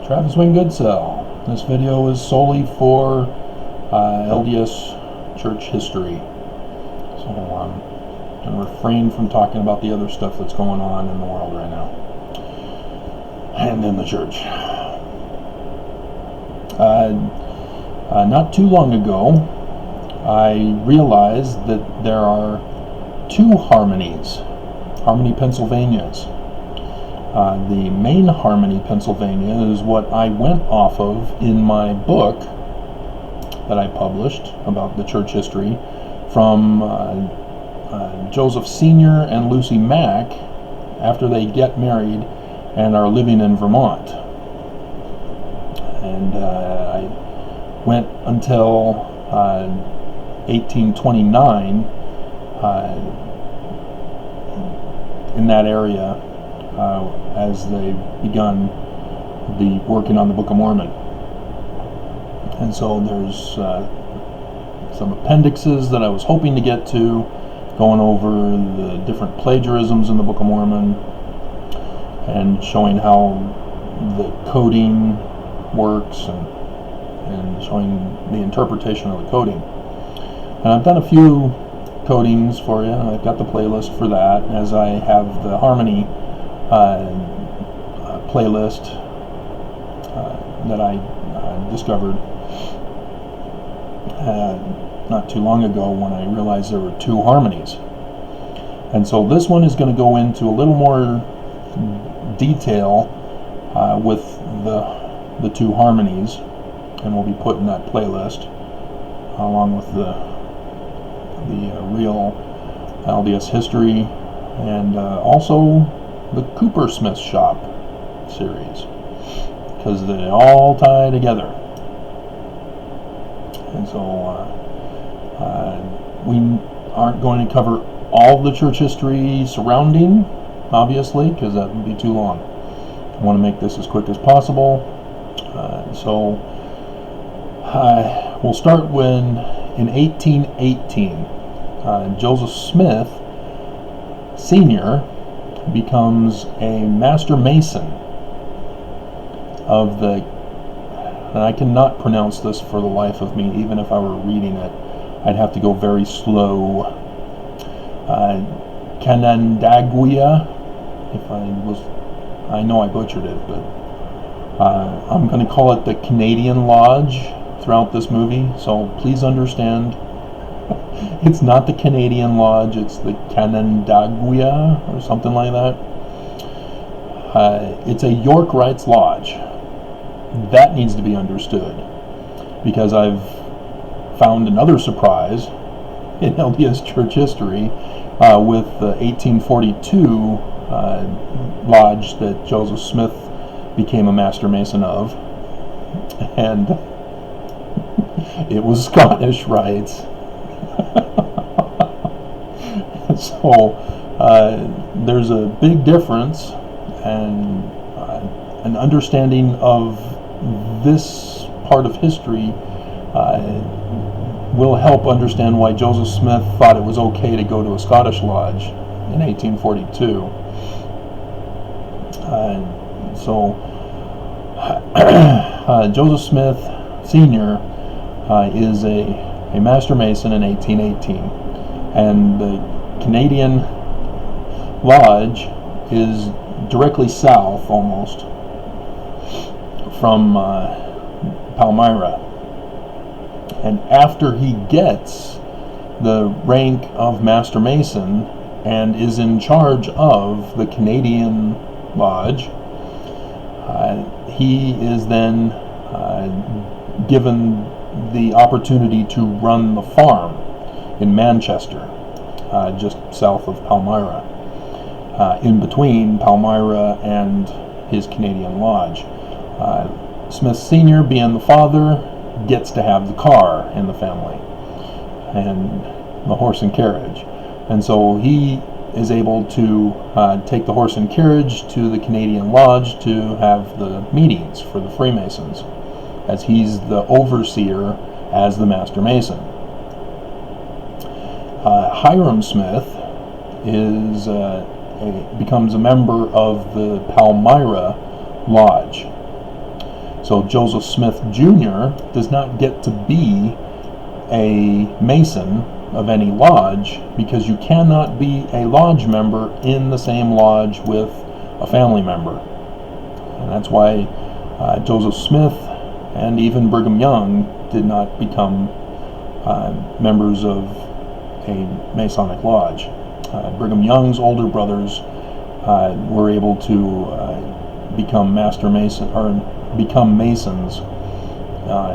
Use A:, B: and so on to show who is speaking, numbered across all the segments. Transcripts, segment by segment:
A: Travis Wayne Goodsell. This video is solely for LDS church history. So I'm going to refrain from talking about the other stuff that's going on in the world right now. And in the church. Not too long ago, I realized that there are two Harmonies. Harmony Pennsylvanias. The main Harmony Pennsylvania is what I went off of in my book that I published about the church history from Joseph Sr. and Lucy Mack after they get married and are living in Vermont. And I went until 1829 in that area as they begun the working on the Book of Mormon. And so there's some appendixes that I was hoping to get to, going over the different plagiarisms in the Book of Mormon and showing how the coding works and showing the interpretation of the coding. And I've done a few codings for you. I've got the playlist for that, as I have the Harmony playlist that I discovered not too long ago when I realized there were two Harmonies. And so this one is going to go into a little more detail with the two Harmonies, and we'll be putting that playlist along with the real LDS history and also the Coopersmith Shop series, because they all tie together. And so we aren't going to cover all the church history surrounding, obviously, because that would be too long. I want to make this as quick as possible. So we'll start when in 1818 Joseph Smith Sr. becomes a Master Mason of the, and I cannot pronounce this for the life of me. Even if I were reading it, I'd have to go very slow. Canandaigua, I know I butchered it, but I'm going to call it the Canadian Lodge throughout this movie, so please understand. It's not the Canadian Lodge, it's the Canandaigua or something like that. It's a York Rites Lodge. That needs to be understood, because I've found another surprise in LDS church history with the 1842 lodge that Joseph Smith became a Master Mason of, and it was Scottish Rites. So there's a big difference, and an understanding of this part of history will help understand why Joseph Smith thought it was okay to go to a Scottish lodge in 1842. Joseph Smith Sr. is a Master Mason in 1818, and the Canadian Lodge is directly south, almost, from Palmyra. And after he gets the rank of Master Mason and is in charge of the Canadian Lodge, he is then given the opportunity to run the farm in Manchester, just south of Palmyra, in between Palmyra and his Canadian Lodge. Smith Sr., being the father, gets to have the car in the family and the horse and carriage, and so he is able to take the horse and carriage to the Canadian Lodge to have the meetings for the Freemasons, as he's the overseer as the Master Mason. Hyrum Smith becomes a member of the Palmyra Lodge. So Joseph Smith Jr. does not get to be a Mason of any lodge, because you cannot be a lodge member in the same lodge with a family member. And that's why Joseph Smith and even Brigham Young did not become members of a Masonic lodge. Brigham Young's older brothers were able to become Master Mason, or become Masons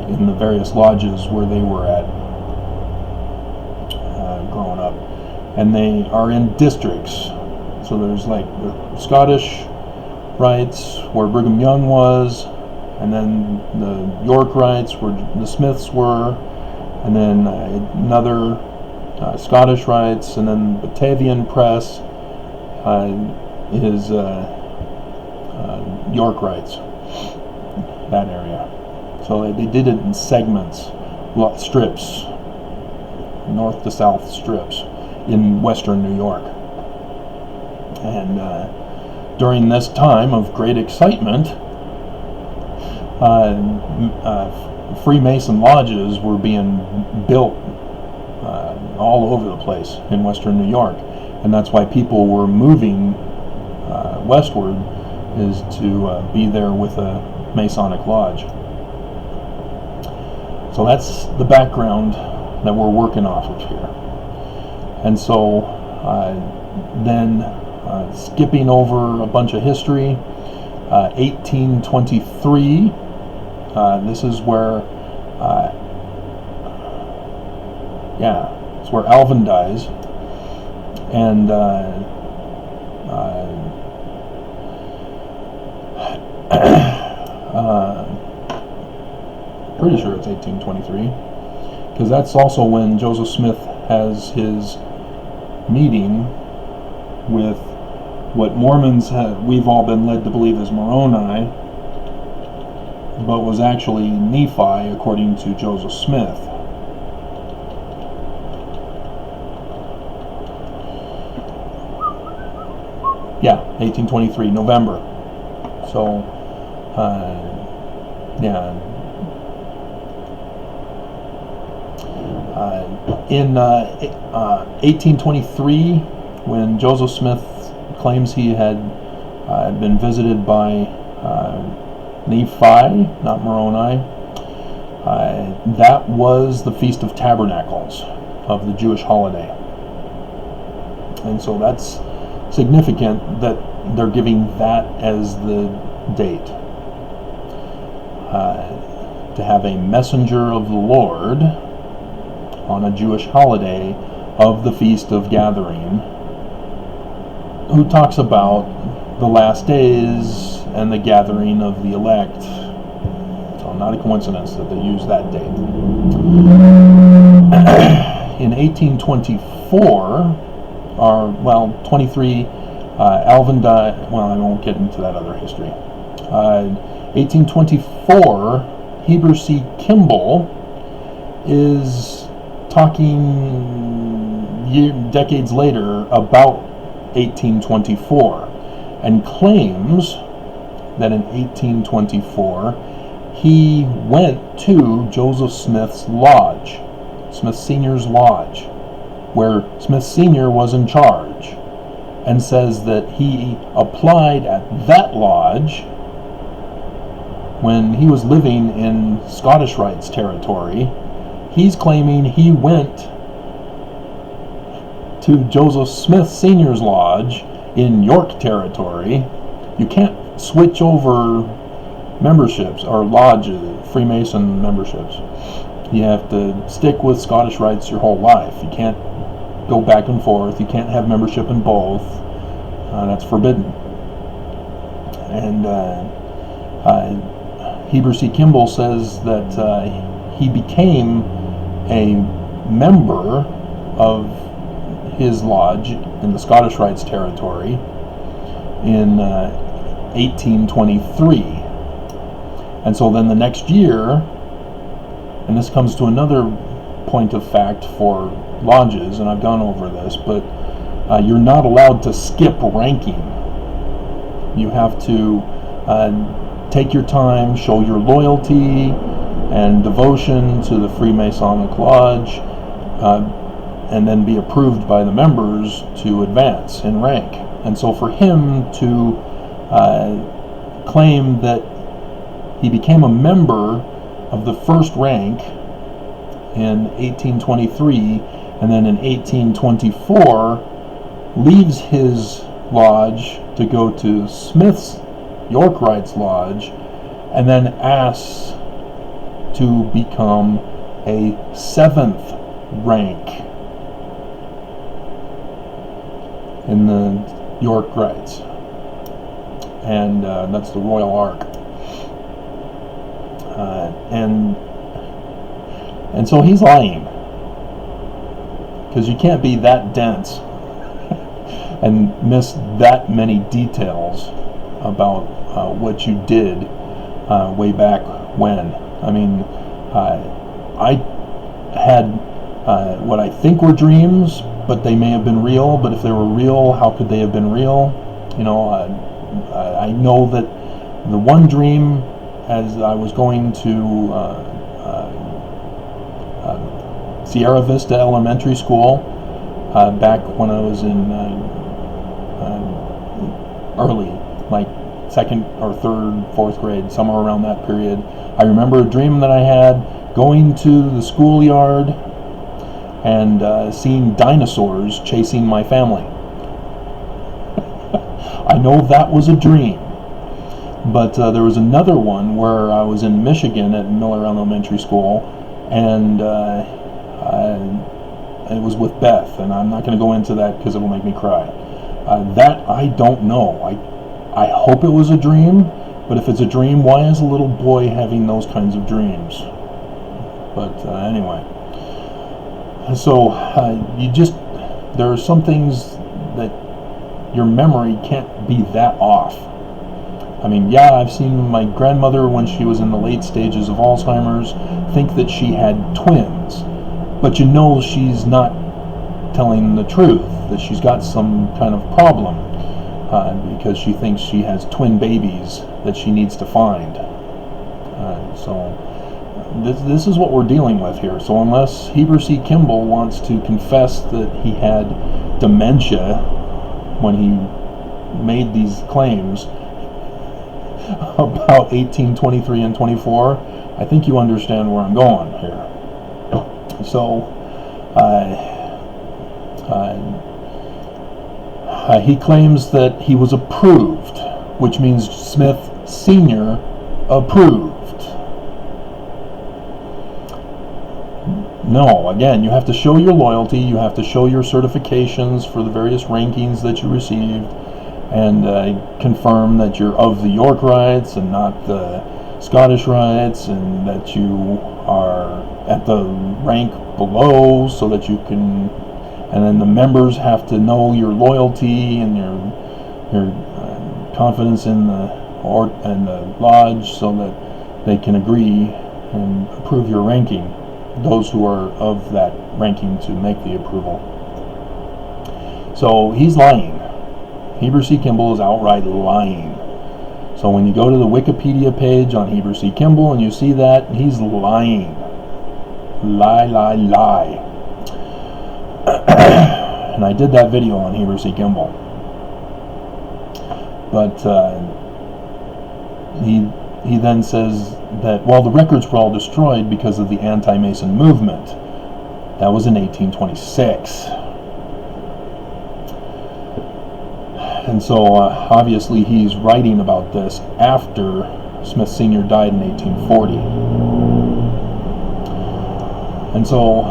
A: in the various lodges where they were at growing up. And they are in districts. So there's like the Scottish Rites, where Brigham Young was, and then the York Rites, where the Smiths were, and then another Scottish Rites, and then Batavian Press is York Rites, that area. So they did it in segments, strips, north to south strips in western New York. And during this time of great excitement, Freemason lodges were being built all over the place in western New York, and that's why people were moving westward, is to be there with a Masonic lodge. So that's the background that we're working off of here. And so then skipping over a bunch of history, 1823, this is where it's where Alvin dies, and pretty sure it's 1823, because that's also when Joseph Smith has his meeting with what Mormons we've all been led to believe is Moroni, but was actually Nephi, according to Joseph Smith. Yeah, 1823, November. So, in 1823, when Joseph Smith claims he had been visited by Nephi, not Moroni, that was the Feast of Tabernacles of the Jewish holiday. And so that's significant that they're giving that as the date. To have a messenger of the Lord on a Jewish holiday of the Feast of Gathering, who talks about the last days and the gathering of the elect. So not a coincidence that they use that date. In 1824, 23, Alvin died. Well, I won't get into that other history. 1824, Heber C. Kimball is talking decades later about 1824, and claims that in 1824 he went to Joseph Smith's lodge, Smith Sr.'s lodge, where Smith Sr. was in charge, and says that he applied at that lodge when he was living in Scottish Rites territory. He's claiming he went to Joseph Smith Sr.'s lodge in York territory. You can't switch over memberships or lodges, Freemason memberships. You have to stick with Scottish Rites your whole life. You can't go back and forth. You can't have membership in both. That's forbidden. And Heber C. Kimball says that he became a member of his lodge in the Scottish Rites territory in 1823. And so then the next year, and this comes to another point of fact for lodges, and I've gone over this, but you're not allowed to skip ranking. You have to take your time, show your loyalty and devotion to the Freemasonic Lodge, and then be approved by the members to advance in rank. And so for him to claim that he became a member of the first rank in 1823, and then in 1824 leaves his lodge to go to Smith's Yorkrights Lodge, and then asks to become a 7th rank in the Yorkrights, and that's the Royal Ark. And so he's lying, because you can't be that dense and miss that many details about what you did way back when. I mean, I had what I think were dreams, but they may have been real. But if they were real, how could they have been real? You know, I know that the one dream, as I was going to Sierra Vista Elementary School back when I was in early, like 2nd or 3rd, 4th grade, somewhere around that period. I remember a dream that I had going to the schoolyard and seeing dinosaurs chasing my family. I know that was a dream. But there was another one where I was in Michigan at Miller Elementary School, and it was with Beth, and I'm not going to go into that because it will make me cry. That I don't know. I hope it was a dream, but if it's a dream, why is a little boy having those kinds of dreams? But anyway, so there are some things that your memory can't be that off. I mean, yeah, I've seen my grandmother, when she was in the late stages of Alzheimer's, think that she had twins. But you know she's not telling the truth, that she's got some kind of problem, because she thinks she has twin babies that she needs to find. So this is what we're dealing with here. So unless Heber C. Kimball wants to confess that he had dementia when he made these claims about 1823 and 24, I think you understand where I'm going here. So he claims that he was approved, which means Smith Sr. approved. No, again, you have to show your loyalty, you have to show your certifications for the various rankings that you received, and confirm that you're of the Yorkrights and not the Scottish Rights, and that you are at the rank below, so that you can, and then the members have to know your loyalty and your confidence in the lodge, so that they can agree and approve your ranking, those who are of that ranking to make the approval. So he's lying. Heber C. Kimball is outright lying. So when you go to the Wikipedia page on Heber C. Kimball and you see that, he's lying. Lie, lie, lie. And I did that video on Heber C. Kimball. But he then says that, well, the records were all destroyed because of the anti-Mason movement. That was in 1826. And so obviously he's writing about this after Smith Sr. died in 1840. And so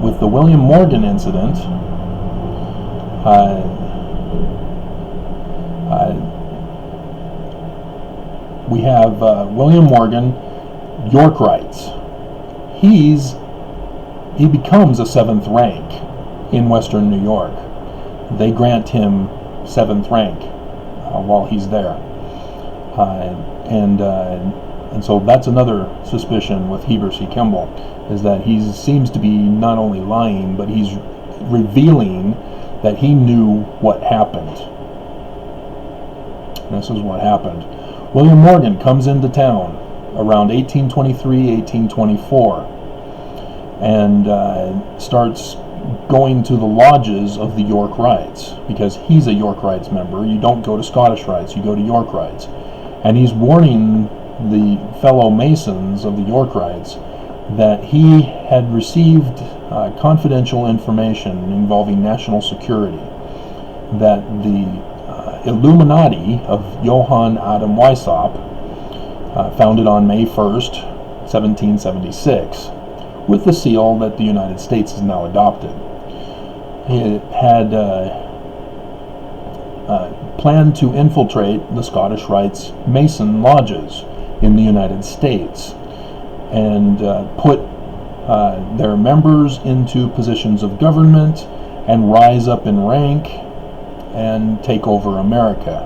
A: with the William Morgan incident, we have William Morgan, Yorkrights. He becomes a 7th rank in Western New York. They grant him 7th rank while he's there, and so that's another suspicion with Heber C. Kimball, is that he seems to be not only lying, but he's revealing that he knew what happened. This is what happened. William Morgan comes into town around 1823, 1824, and starts going to the lodges of the York Rites, because he's a York Rites member. You don't go to Scottish Rites, you go to York Rites. And he's warning the fellow Masons of the York Rites that he had received confidential information involving national security, that the Illuminati of Johann Adam Weishaupt, founded on May 1st, 1776, with the seal that the United States has now adopted, it had planned to infiltrate the Scottish Rites Mason lodges in the United States and put their members into positions of government and rise up in rank and take over America.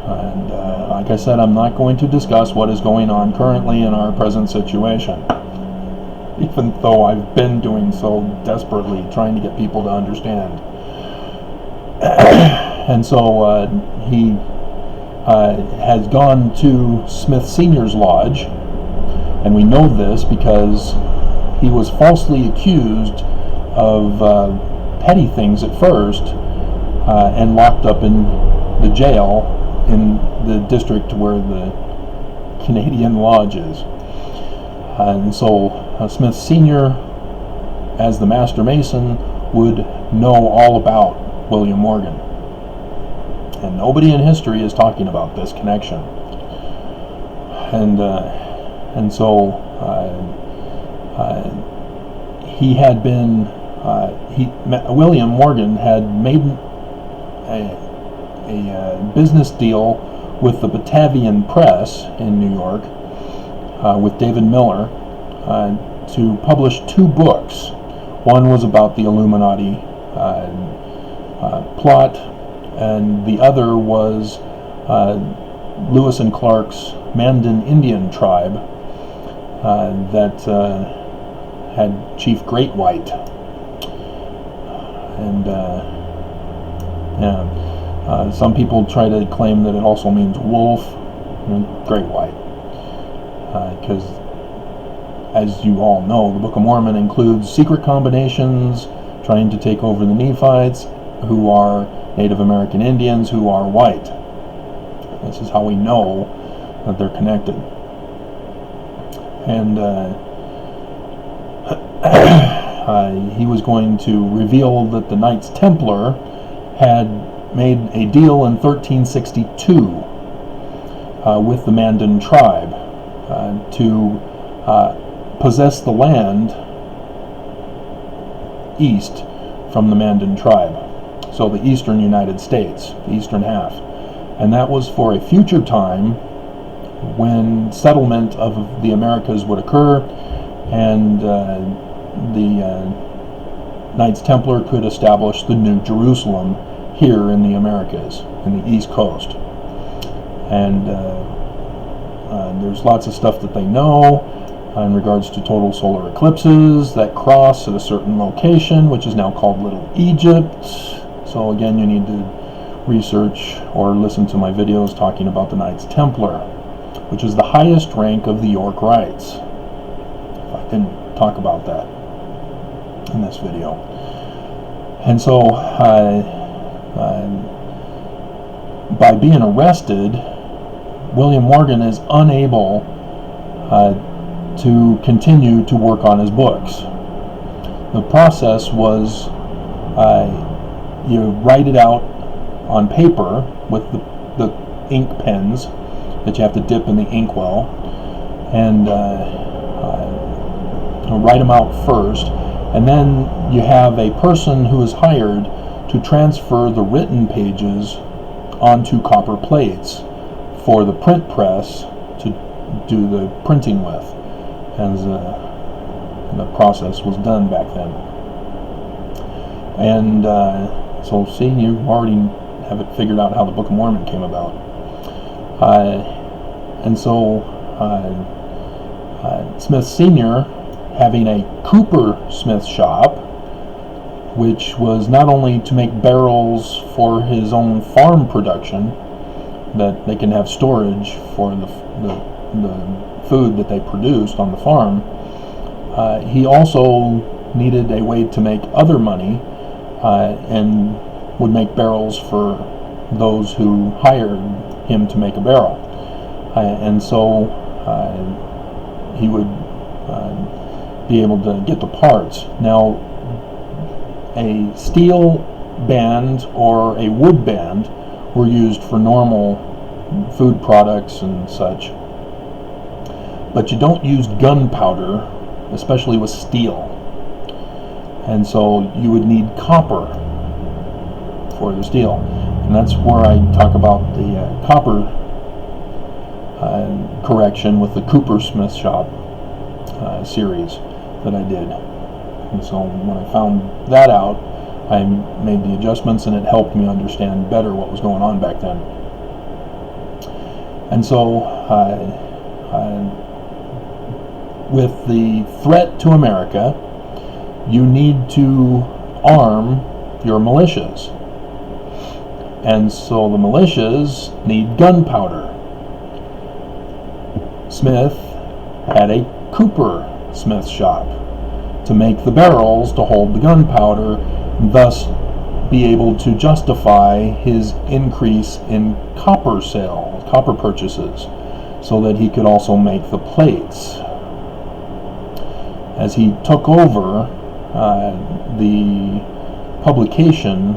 A: And like I said, I'm not going to discuss what is going on currently in our present situation, even though I've been doing so desperately, trying to get people to understand. And so he has gone to Smith Sr.'s lodge, and we know this because he was falsely accused of petty things at first and locked up in the jail in the district where the Canadian Lodge is. And so Smith Sr., as the Master Mason, would know all about William Morgan. And nobody in history is talking about this connection. And so he had been, William Morgan had made a business deal with the Batavian Press in New York, with David Miller, to publish 2 books. One was about the Illuminati plot, and the other was Lewis and Clark's Mandan Indian tribe that had Chief Great White. And some people try to claim that it also means wolf and Great White, because as you all know, the Book of Mormon includes secret combinations trying to take over the Nephites, who are Native American Indians who are white. This is how we know that they're connected. And he was going to reveal that the Knights Templar had made a deal in 1362 with the Mandan tribe to possess the land east from the Mandan tribe. So the eastern United States, the eastern half. And that was for a future time when settlement of the Americas would occur, and the Knights Templar could establish the New Jerusalem here in the Americas, in the East Coast. And there's lots of stuff that they know in regards to total solar eclipses that cross at a certain location, which is now called Little Egypt. So again, you need to research or listen to my videos talking about the Knights Templar, which is the highest rank of the York Rites. I didn't talk about that in this video. And so by being arrested, William Morgan is unable to continue to work on his books. The process was you write it out on paper with the ink pens that you have to dip in the inkwell, and write them out first, and then you have a person who is hired to transfer the written pages onto copper plates for the print press to do the printing with, as the process was done back then. And so see, you already have it figured out how the Book of Mormon came about. And so Smith Sr., having a Cooper Smith shop, which was not only to make barrels for his own farm production, that they can have storage for the food that they produced on the farm. He also needed a way to make other money, and would make barrels for those who hired him to make a barrel. And so he would be able to get the parts. Now, a steel band or a wood band were used for normal food products and such, but you don't use gunpowder, especially with steel. And so you would need copper for the steel. And that's where I talk about the copper correction with the Coopersmith Shop series that I did. And so when I found that out, I made the adjustments, and it helped me understand better what was going on back then. And so with the threat to America, you need to arm your militias. And so the militias need gunpowder. Smith had a Coopersmith shop to make the barrels to hold the gunpowder, and thus be able to justify his increase in copper sales, copper purchases, so that he could also make the plates. As he took over the publication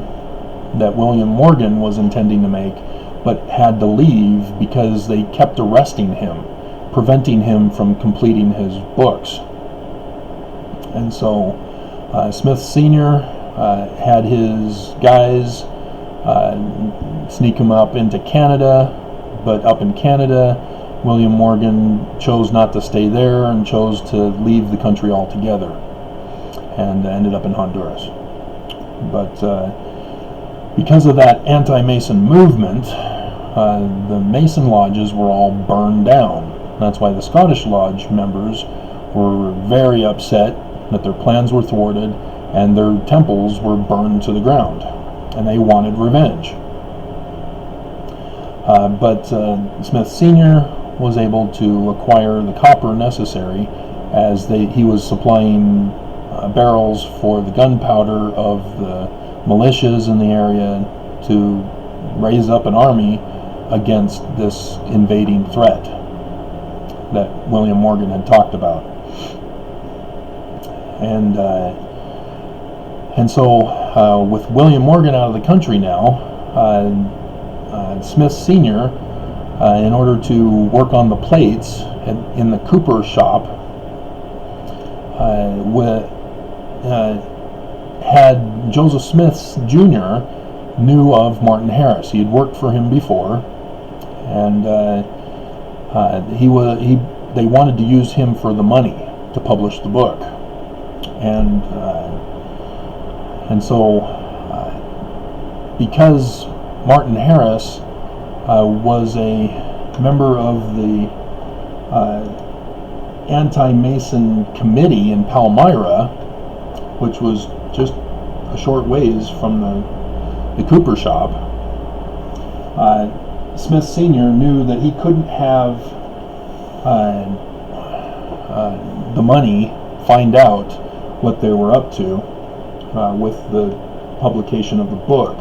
A: that William Morgan was intending to make, but had to leave because they kept arresting him, preventing him from completing his books. And so Smith Sr. Had his guys sneak him up into Canada, but up in Canada, William Morgan chose not to stay there and chose to leave the country altogether, and ended up in Honduras. But because of that anti-Mason movement, the Mason lodges were all burned down. That's why the Scottish Lodge members were very upset that their plans were thwarted and their temples were burned to the ground, and they wanted revenge. But Smith Sr. was able to acquire the copper necessary, as he was supplying barrels for the gunpowder of the militias in the area to raise up an army against this invading threat that William Morgan had talked about. And so with William Morgan out of the country now, Smith Sr., in order to work on the plates in the Cooper shop, had Joseph Smith Jr. knew of Martin Harris. He had worked for him before, and they wanted to use him for the money to publish the book, and so because Martin Harris was a member of the anti-Mason committee in Palmyra, which was just a short ways from the Cooper shop, Smith Sr. knew that he couldn't have the money find out what they were up to with the publication of the book.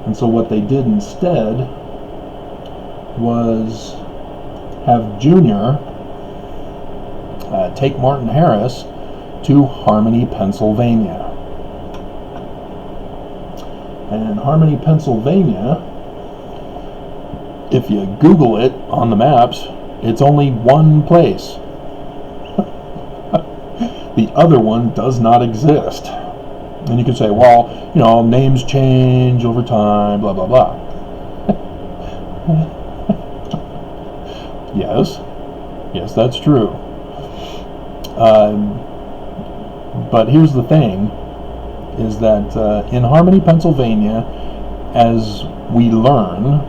A: And so what they did instead was have Junior take Martin Harris to Harmony, Pennsylvania. And in Harmony, Pennsylvania, if you Google it on the maps, it's only one place. The other one does not exist. And you can say, well, names change over time, blah, blah, blah. Yes, that's true. But here's the thing, is that in Harmony, Pennsylvania, as we learn,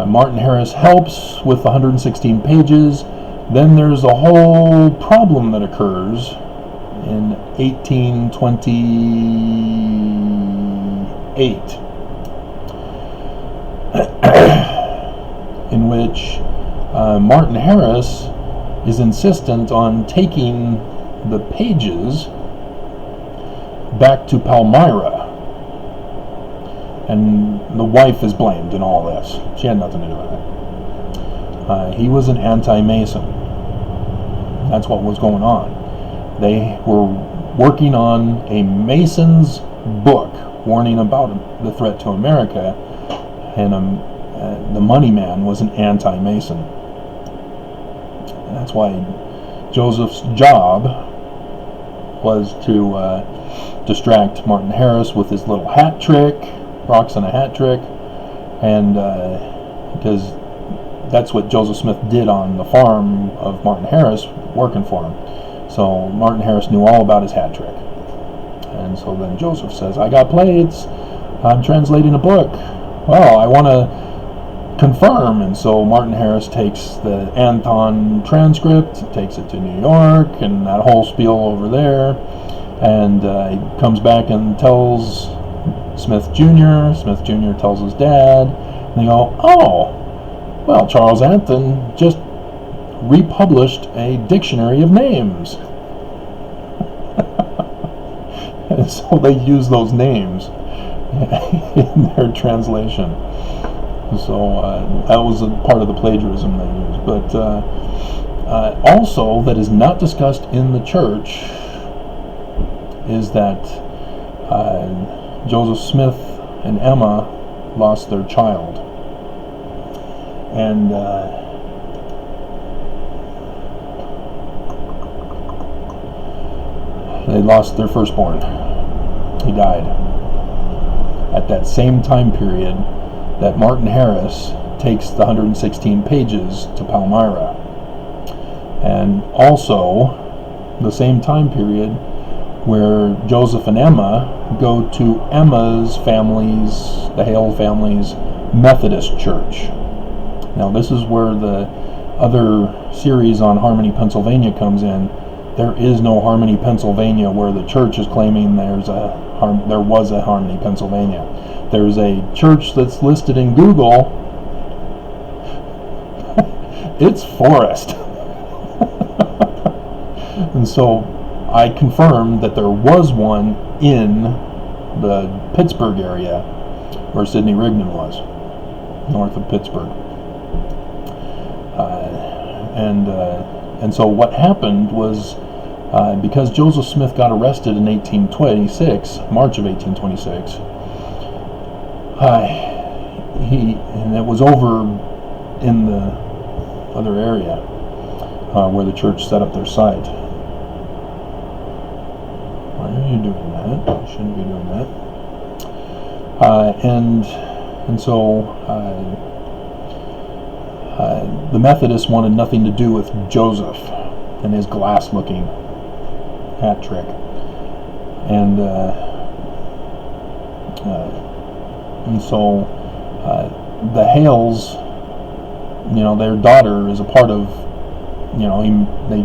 A: Martin Harris helps with the 116 pages. Then there's a whole problem that occurs in 1828, in which Martin Harris is insistent on taking the pages back to Palmyra, and the wife is blamed in all this. She had nothing to do with it. He was an anti-Mason. That's what was going on. They were working on a Mason's book warning about the threat to America, and the money man was an anti-Mason. And that's why Joseph's job was to distract Martin Harris with his little hat trick, rocks and a hat trick, and because that's what Joseph Smith did on the farm of Martin Harris, working for him. So Martin Harris knew all about his hat trick. And so then Joseph says, I got plates, I'm translating a book. Well, I want to confirm. And so Martin Harris takes the Anthon transcript, takes it to New York, and that whole spiel over there. And he comes back and tells Smith Jr. Smith Jr. tells his dad. And they go, oh, well, Charles Anthon just republished a dictionary of names. And so they use those names in their translation. So that was a part of the plagiarism they used. But also, that is not discussed in the church, is that Joseph Smith and Emma lost their child. And they lost their firstborn. He died at that same time period that Martin Harris takes the 116 pages to Palmyra. And also the same time period where Joseph and Emma go to Emma's family's, the Hale family's Methodist church. Now this is where the other series on Harmony, Pennsylvania comes in. There is no Harmony, Pennsylvania, where the church is claiming there was a Harmony, Pennsylvania. There's a church that's listed in Google. It's Forest. And so I confirmed that there was one in the Pittsburgh area where Sidney Rigdon was, north of Pittsburgh. And so what happened was, because Joseph Smith got arrested in 1826, March of 1826, and it was over in the other area where the church set up their site. Why are you doing that? You shouldn't be doing that. And so the Methodists wanted nothing to do with Joseph and his glass-looking hat trick. And so the Hales, their daughter is a part of,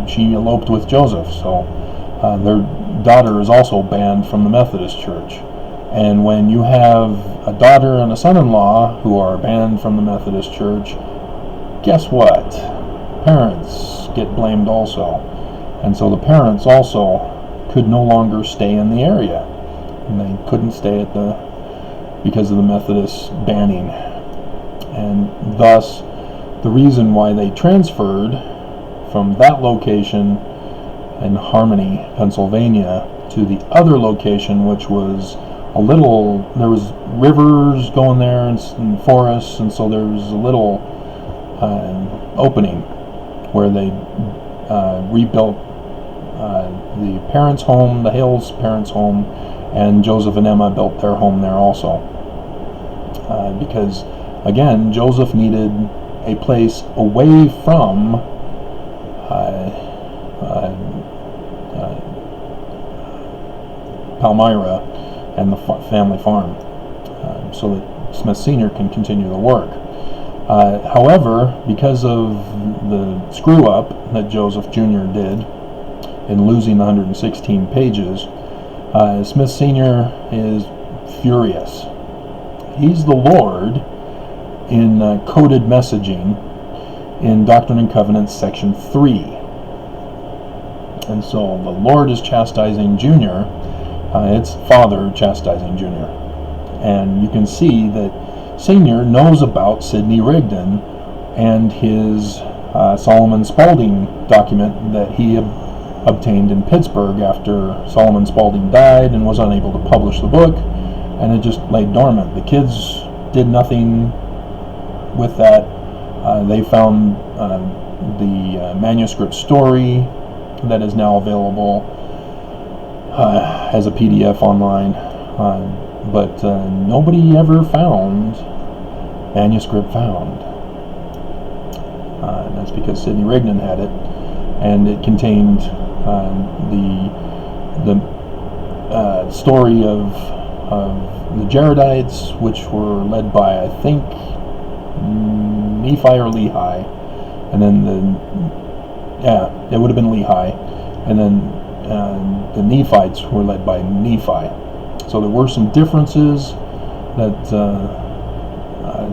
A: she eloped with Joseph, so their daughter is also banned from the Methodist Church. And when you have a daughter and a son-in-law who are banned from the Methodist Church, guess what? Parents get blamed also. And so the parents also could no longer stay in the area. And they couldn't stay because of the Methodist banning. And thus, the reason why they transferred from that location in Harmony, Pennsylvania, to the other location, which was there was rivers going there and forests, and so there was a little opening where they rebuilt the parents' home, the Hales' parents' home, and Joseph and Emma built their home there also. Because, again, Joseph needed a place away from Palmyra and the family farm, so that Smith Sr. can continue the work. However, because of the screw-up that Joseph Jr. did in losing the 116 pages, Smith Sr. is furious. He's the Lord in coded messaging in Doctrine and Covenants section 3. And so the Lord is chastising Junior. It's Father chastising Junior. And you can see that Senior knows about Sidney Rigdon and his Solomon Spaulding document that he obtained in Pittsburgh after Solomon Spaulding died and was unable to publish the book, and it just lay dormant. The kids did nothing with that. They found the manuscript story that is now available as a PDF online, but nobody ever found manuscript found. And that's because Sidney Rigdon had it, and it contained the story of the Jaredites, which were led by, I think, Nephi or Lehi, and then it would have been Lehi, and then the Nephites were led by Nephi. So there were some differences that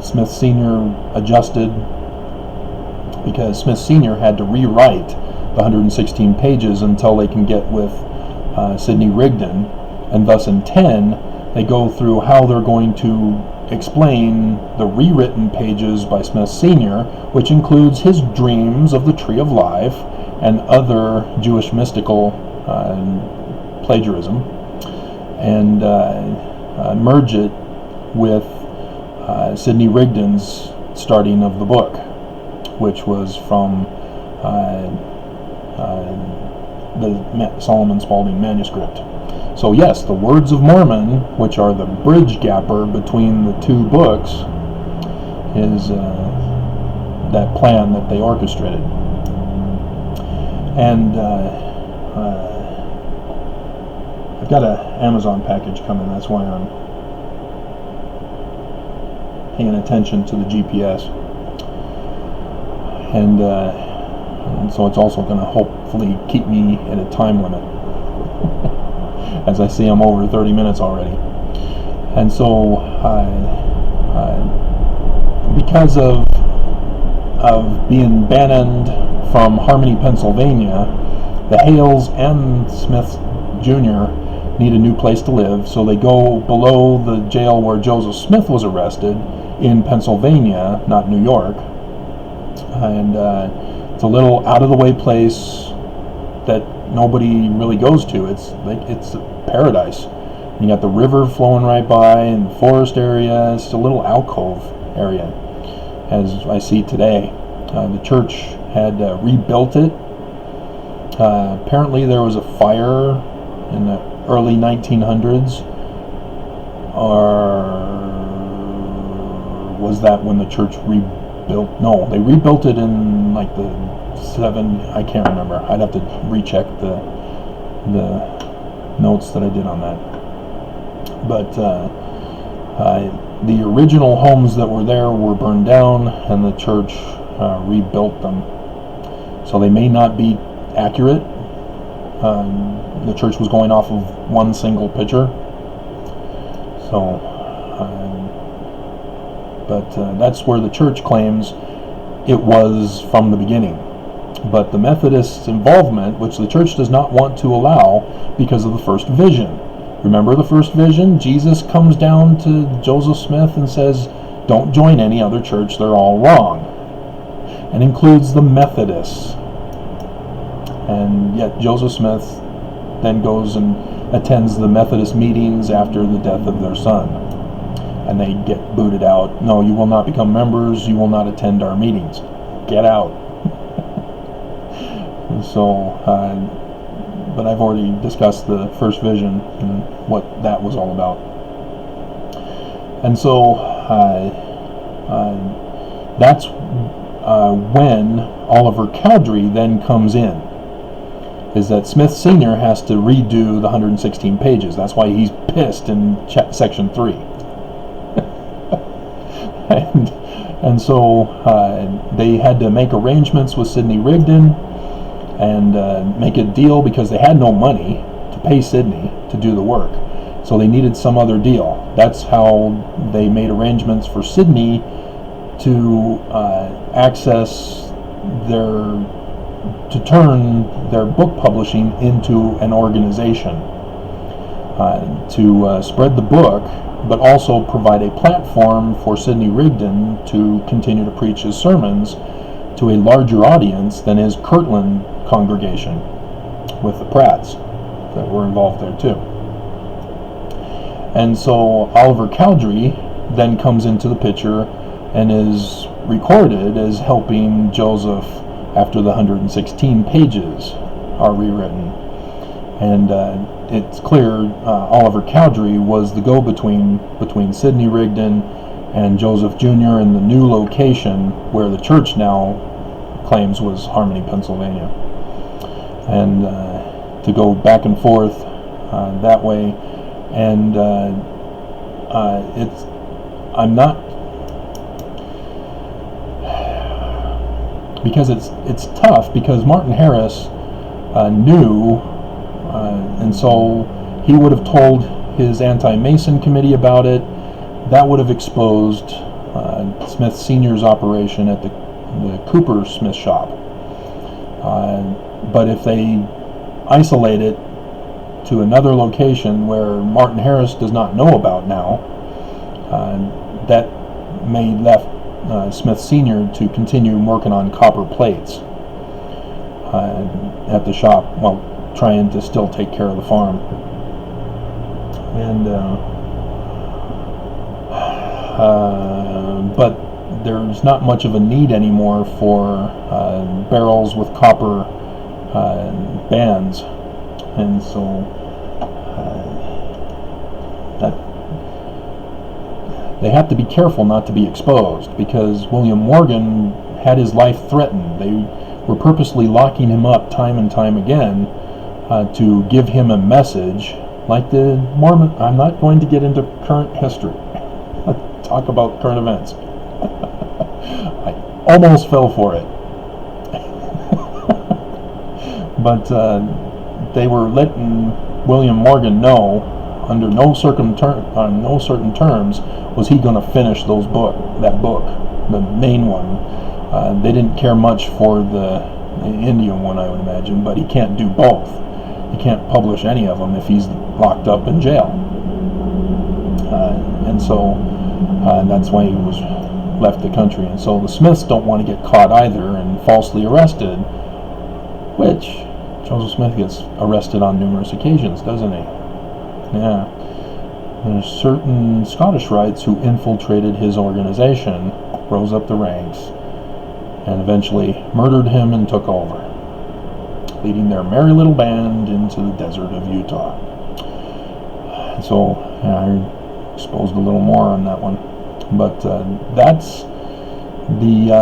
A: Smith Sr. adjusted, because Smith Sr. had to rewrite the 116 pages until they can get with Sidney Rigdon, and thus in 10 they go through how they're going to explain the rewritten pages by Smith Sr., which includes his dreams of the Tree of Life and other Jewish mystical plagiarism, and merge it with Sidney Rigdon's starting of the book, which was from the Solomon Spaulding manuscript. So yes, the Words of Mormon, which are the bridge gapper between the two books, is that plan that they orchestrated. And I've got an Amazon package coming, that's why I'm paying attention to the GPS. And so it's also going to hopefully keep me in a time limit. As I see, I'm over 30 minutes already. And so, because of being banned from Harmony, Pennsylvania, the Hales and Smith Jr. need a new place to live, so they go below the jail where Joseph Smith was arrested in Pennsylvania, not New York. And it's a little out-of-the-way place that nobody really goes to. It's a paradise. You got the river flowing right by and the forest area. It's a little alcove area, as I see today. The church had rebuilt it. Apparently there was a fire in the early 1900s, or was that when the church rebuilt? No, they rebuilt it in like the I can't remember. I'd have to recheck the notes that I did on that. But the original homes that were there were burned down, and the church rebuilt them. So they may not be accurate. The church was going off of one single picture. So, but that's where the church claims it was from the beginning. But the Methodists' involvement, which the church does not want to allow because of the first vision. Remember the first vision? Jesus comes down to Joseph Smith and says, don't join any other church, they're all wrong. And includes the Methodists. And yet Joseph Smith then goes and attends the Methodist meetings after the death of their son. And they get booted out. No, you will not become members, you will not attend our meetings. Get out. So, but I've already discussed the first vision and what that was all about. And so, that's when Oliver Cowdery then comes in, is that Smith Sr. has to redo the 116 pages. That's why he's pissed in section 3. And so they had to make arrangements with Sidney Rigdon, and make a deal, because they had no money to pay Sidney to do the work. So they needed some other deal. That's how they made arrangements for Sidney to turn their book publishing into an organization, to spread the book, but also provide a platform for Sidney Rigdon to continue to preach his sermons to a larger audience than his Kirtland congregation, with the Pratts that were involved there too. And so Oliver Cowdery then comes into the picture and is recorded as helping Joseph after the 116 pages are rewritten. And it's clear Oliver Cowdery was the go-between between Sidney Rigdon and Joseph Jr. in the new location where the church now claims was Harmony, Pennsylvania. And to go back and forth that way. And I'm not, because it's tough, because Martin Harris knew, and so he would have told his anti-Mason committee about it. That would have exposed Smith Sr.'s operation at the Cooper Smith shop. But if they isolate it to another location where Martin Harris does not know about now, that may left Smith Sr. to continue working on copper plates at the shop, while trying to still take care of the farm. And but there's not much of a need anymore for barrels with copper bands, and so that they have to be careful not to be exposed, because William Morgan had his life threatened. They were purposely locking him up time and time again to give him a message like the Mormon. I'm not going to get into current history. Talk about current events. I almost fell for it. But they were letting William Morgan know, under no certain terms, was he going to finish that book, the main one. They didn't care much for the Indian one, I would imagine, but he can't do both. He can't publish any of them if he's locked up in jail. And so that's why he was left the country. And so the Smiths don't want to get caught either and falsely arrested, which Joseph Smith gets arrested on numerous occasions, doesn't he? Yeah. There's certain Scottish Rites who infiltrated his organization, rose up the ranks, and eventually murdered him and took over, leading their merry little band into the desert of Utah. And so I exposed a little more on that one. But that's the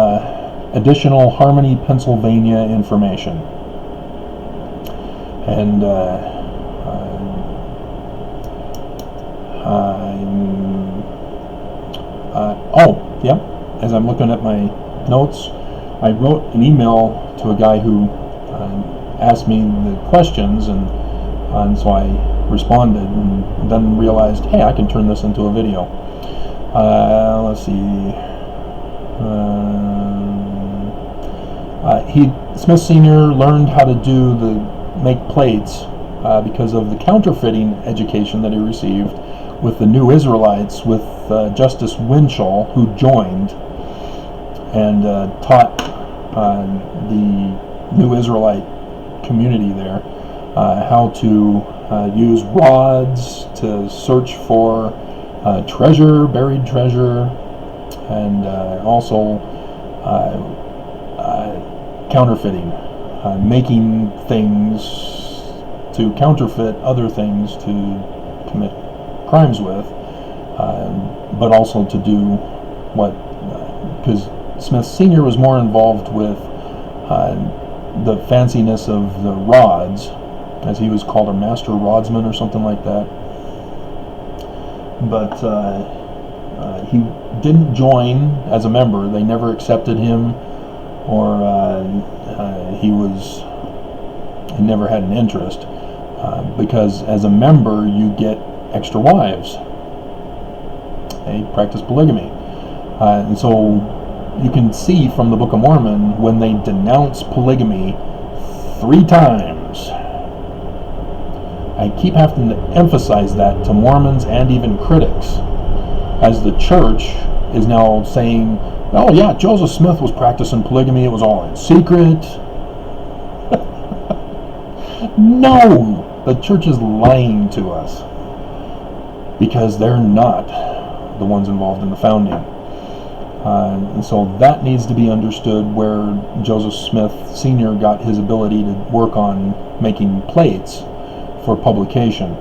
A: additional Harmony, Pennsylvania information. And as I'm looking at my notes, I wrote an email to a guy who asked me the questions, and so I responded, and then realized, hey, I can turn this into a video. Let's see. Smith Sr. learned how to make plates because of the counterfeiting education that he received with the New Israelites, with Justice Winchell, who joined and taught the New Israelite community there how to use rods to search for treasure, buried treasure, and also counterfeiting, making things to counterfeit other things to commit crimes with, but also to do what, because Smith Sr. was more involved with the fanciness of the rods, as he was called a master rodsman or something like that. But he didn't join as a member. They never accepted him, or he was He never had an interest, because as a member you get extra wives. They practice polygamy. And so you can see from the Book of Mormon when they denounce polygamy 3 times. I keep having to emphasize that to Mormons and even critics, as the church is now saying, oh yeah, Joseph Smith was practicing polygamy, it was all in secret. No! The church is lying to us, because they're not the ones involved in the founding. And so that needs to be understood, where Joseph Smith Sr. got his ability to work on making plates for publication.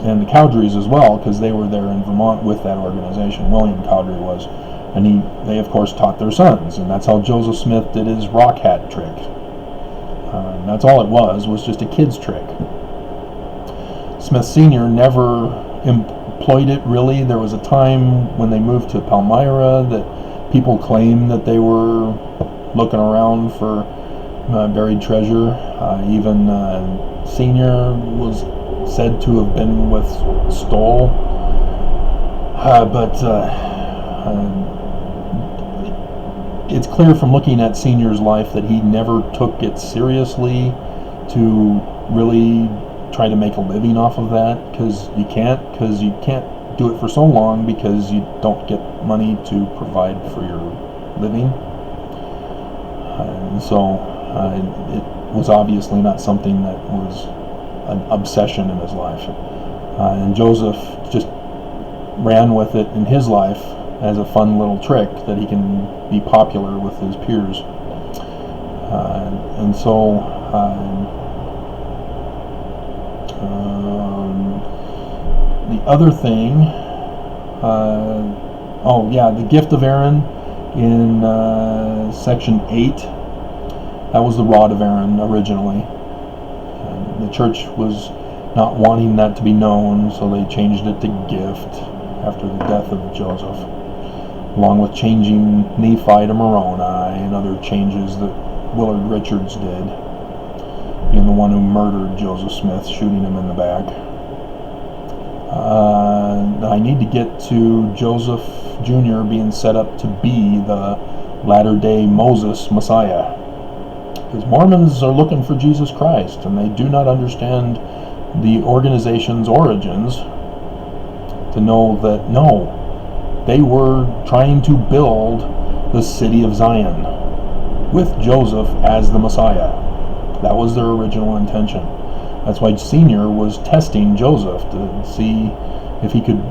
A: And the Cowdreys as well, because they were there in Vermont with that organization. William Cowdrey was. And they of course taught their sons, and that's how Joseph Smith did his rock hat trick. That's all it was just a kid's trick. Smith Sr. never employed it really. There was a time when they moved to Palmyra that people claimed that they were looking around for buried treasure. Even Sr. was said to have been with Stoll. But it's clear from looking at Senior's life that he never took it seriously to really try to make a living off of that, because you can't do it for so long, because you don't get money to provide for your living. And so it was obviously not something that was an obsession in his life. And Joseph just ran with it in his life as a fun little trick that he can be popular with his peers. And so the other thing, the gift of Aaron in section 8, that was the rod of Aaron originally. The church was not wanting that to be known, so they changed it to gift after the death of Joseph, along with changing Nephi to Moroni and other changes that Willard Richards did, being the one who murdered Joseph Smith, shooting him in the back. I need to get to Joseph Jr. being set up to be the latter-day Moses Messiah, because Mormons are looking for Jesus Christ, and they do not understand the organization's origins to know that, no, they were trying to build the city of Zion with Joseph as the Messiah. That was their original intention. That's why Senior was testing Joseph to see if he could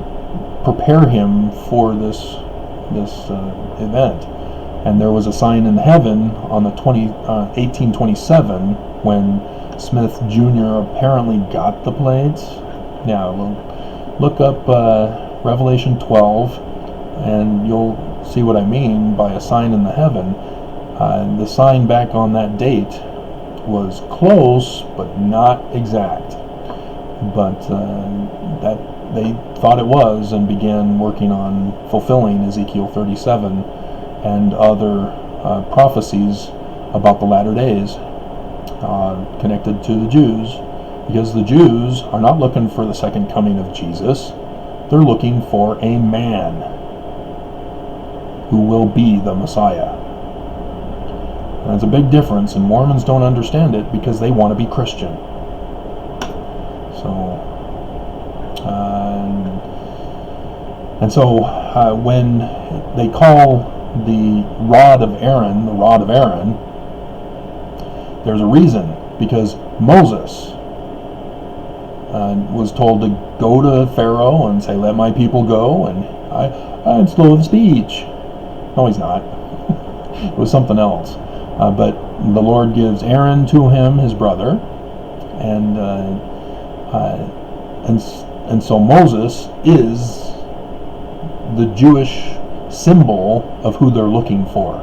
A: prepare him for this event. And there was a sign in heaven on the 1827 when Smith Jr. apparently got the plates. Now, look up Revelation 12, and you'll see what I mean by a sign in the heaven. The sign back on that date was close, but not exact. But that they thought it was, and began working on fulfilling Ezekiel 37 and other prophecies about the latter days connected to the Jews, because the Jews are not looking for the second coming of Jesus. They're looking for a man who will be the Messiah. And that's a big difference, and Mormons don't understand it because they want to be Christian. So, when they call the rod of Aaron the rod of Aaron, there's a reason, because Moses was told to go to Pharaoh and say, "Let my people go," and I'm slow of speech. No, he's not. It was something else. But the Lord gives Aaron to him, his brother, and so Moses is the Jewish symbol of who they're looking for.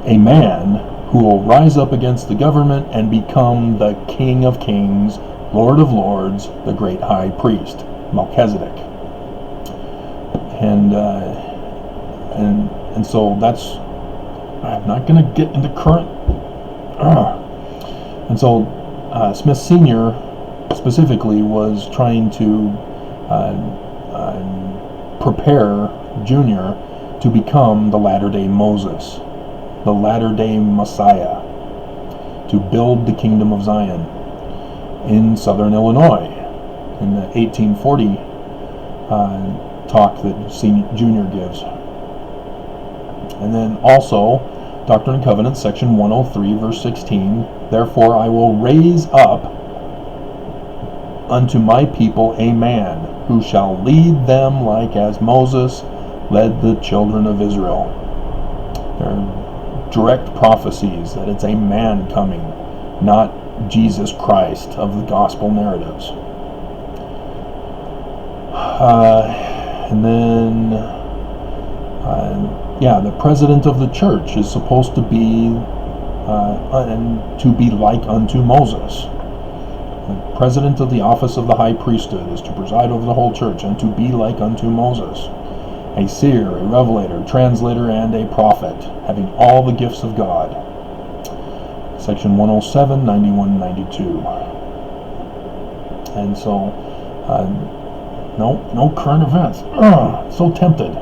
A: A man who will rise up against the government and become the King of Kings, Lord of Lords, the great high priest, Melchizedek. And so that's, I'm not going to get into current. And so Smith Sr. specifically was trying to prepare Junior to become the latter-day Moses, the latter-day Messiah, to build the kingdom of Zion in southern Illinois in the 1840 talk that Junior gives. And then also, Doctrine and Covenants, section 103, verse 16, therefore I will raise up unto my people a man who shall lead them like as Moses led the children of Israel. They're direct prophecies that it's a man coming, not Jesus Christ of the gospel narratives. And then, the president of the church is supposed to be like unto Moses. The president of the office of the high priesthood is to preside over the whole church and to be like unto Moses, a seer, a revelator, translator, and a prophet, having all the gifts of God. Section 107, 91, 92. And so, no current events. So tempted.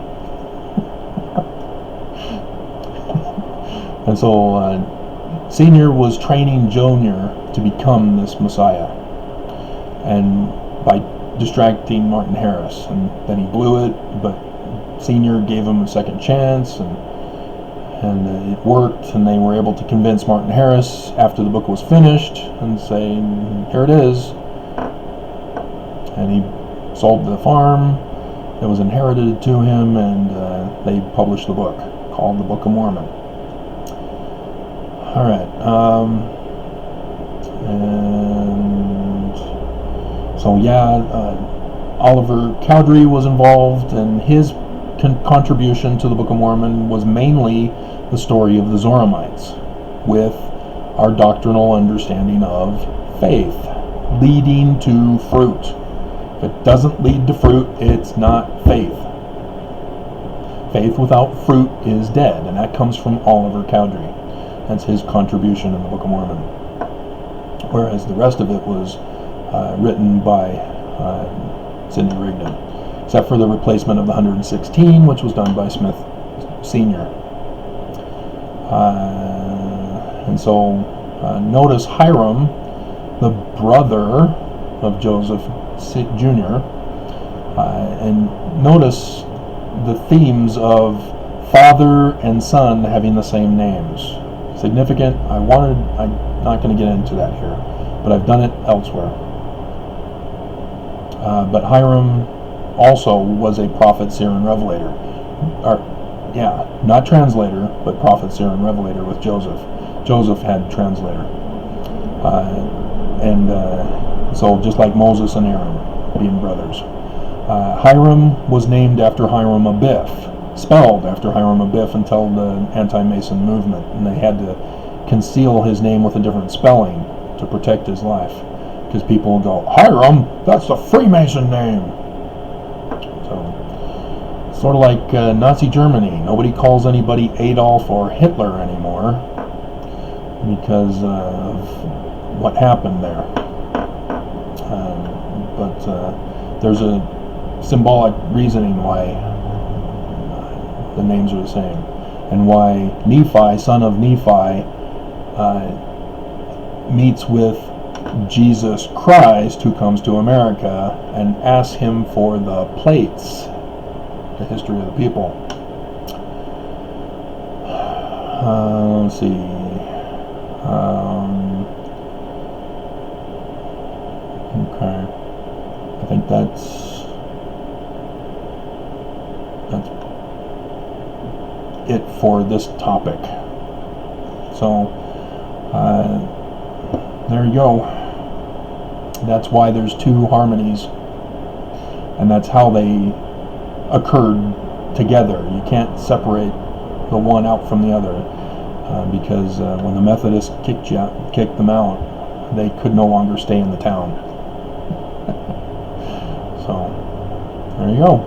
A: And so, Senior was training Junior to become this Messiah, and by distracting Martin Harris, and then he blew it, but Senior gave him a second chance, and it worked, and they were able to convince Martin Harris after the book was finished and say, here it is. And he sold the farm that was inherited to him, and they published the book called the Book of Mormon. All right, and so Oliver Cowdery was involved, and his contribution to the Book of Mormon was mainly the story of the Zoramites, with our doctrinal understanding of faith leading to fruit. If it doesn't lead to fruit, it's not faith. Faith without fruit is dead, and that comes from Oliver Cowdery. That's his contribution in the Book of Mormon. Whereas the rest of it was written by Sidney Rigdon, except for the replacement of the 116, which was done by Smith Sr. And so notice Hiram, the brother of Joseph Jr., and notice the themes of father and son having the same names. Significant. I'm not going to get into that here, but I've done it elsewhere. But Hiram also was a prophet, seer, and revelator. Not translator, but prophet, seer, and revelator with Joseph. Joseph had translator. So just like Moses and Aaron being brothers. Hiram was named after Hiram Abiff, spelled after Hiram Abiff until the anti-Mason movement, and they had to conceal his name with a different spelling to protect his life, because people would go, Hiram, that's the Freemason name. So, sort of like Nazi Germany. Nobody calls anybody Adolf or Hitler anymore because of what happened there. But there's a symbolic reasoning why the names are the same, and why Nephi, son of Nephi, meets with Jesus Christ, who comes to America, and asks him for the plates, the history of the people. Let's see. Okay. I think that's it for this topic. So there you go. That's why there's two harmonies, and that's how they occurred together. You can't separate the one out from the other, because when the Methodists kicked them out, they could no longer stay in the town. So there you go.